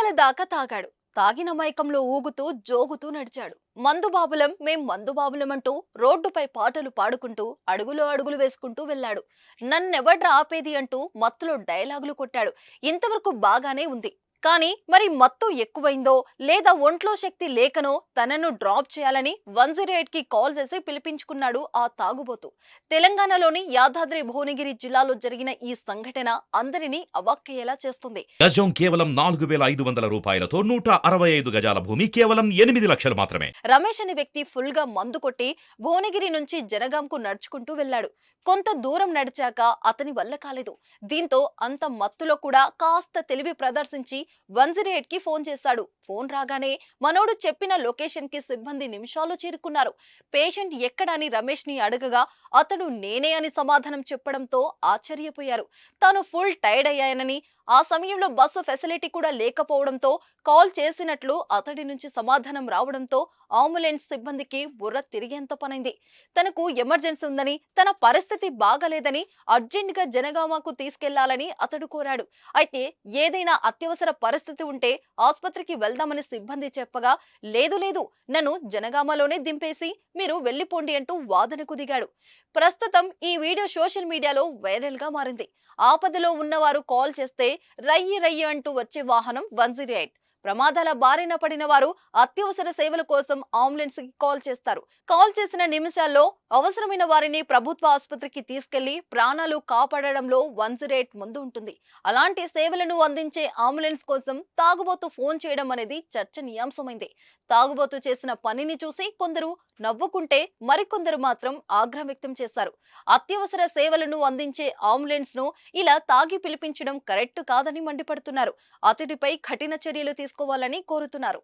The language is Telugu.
పొద్దుగాల దాకా తాగాడు. తాగిన మైకంలో ఊగుతూ జోగుతూ నడిచాడు. మందు బాబులం మేం మందు బాబులం అంటూ రోడ్డుపై పాటలు పాడుకుంటూ అడుగులో అడుగులు వేసుకుంటూ వెళ్ళాడు. నన్నెవడ్రా ఆపేది అంటూ మత్తులో డైలాగులు కొట్టాడు. ఇంతవరకు బాగానే ఉంది. కానీ మరి మత్తు ఎక్కువైందో లేదా ఒంట్లో శక్తి లేకనో తనను డ్రాప్ చేయాలని 108 కి కాల్ చేసి పిలిపించుకున్నాడు ఆ తాగుబోతు. తెలంగాణలోని యాదాద్రి భువనగిరి జిల్లాలో జరిగిన ఈ సంఘటన అందరినీ అవాక్కయ్యేలా చేస్తుంది. గజం కేవలం 4,500 రూపాయలతో 165 గజాల భూమి కేవలం 8 లక్షలు మాత్రమే. రమేష్ అనే వ్యక్తి ఫుల్ గా మందు కొట్టి భువనగిరి నుంచి జనగాంకు నడుచుకుంటూ వెళ్లాడు. కొంత దూరం నడిచాక అతని వల్ల కాలేదు. దీంతో అంత మత్తులో కూడా కాస్త తెలివి ప్రదర్శించి 108 కి ఫోన్ చేశాడు. ఫోన్ రాగానే మనోడు చెప్పిన లొకేషన్ కి సిబ్బంది నిమిషాల్లో చేరుకున్నారు. పేషెంట్ ఎక్కడని రమేష్ ని అడగగా అతడు నేనే అని సమాధానం చెప్పడంతో ఆశ్చర్యపోయారు. తాను ఫుల్ టైర్డ్ అయ్యానని, ఆ సమయంలో బస్సు ఫెసిలిటీ కూడా లేకపోవడంతో కాల్ చేసినట్లు అతడి నుంచి సమాధానం రావడంతో అంబులెన్స్ సిబ్బందికి బుర్ర తిరిగేంత పనైంది. తనకు ఎమర్జెన్సీ ఉందని, తన పరిస్థితి బాగలేదని అర్జెంట్ గా జనగామకు తీసుకెళ్లాలని అతడు కోరాడు. అయితే ఏదైనా అత్యవసర పరిస్థితి ఉంటే ఆసుపత్రికి వెళ్దామని సిబ్బంది చెప్పగా లేదు లేదు, నన్ను జనగామలోనే దింపేసి మీరు వెళ్లిపోండి అంటూ వాదనకు దిగాడు. ప్రస్తుతం ఈ వీడియో సోషల్ మీడియాలో వైరల్ గా మారింది. ఆపదలో ఉన్నవారు కాల్ చేస్తే రయ్యి రయ్యి అంటూ వచ్చే వాహనం 108. ప్రమాదాల బారిన పడిన వారు అత్యవసర సేవల కోసం అంబులెన్స్ కి కాల్ చేస్తారు. కాల్ చేసిన నిమిషాల్లో అవసరమైన వారిని ప్రభుత్వ ఆసుపత్రికి తీసుకెళ్లి ప్రాణాలు కాపాడడంలో 108 ముందు ఉంటుంది. అలాంటి సేవలను అందించే అంబులెన్స్ కోసం తాగుబోతు ఫోన్ చేయడం అనేది చర్చనీయాంశమైంది. తాగుబోతు చేసిన పనిని చూసి కొందరు నవ్వుకుంటే మరికొందరు మాత్రం ఆగ్రహం వ్యక్తం చేశారు. అత్యవసర సేవలను అందించే అంబులెన్స్ ను ఇలా తాగి పిలిపించడం కరెక్ట్ కాదని మండిపడుతున్నారు. అతడిపై కఠిన చర్యలు తీసుకోవాలని కోరుతున్నారు.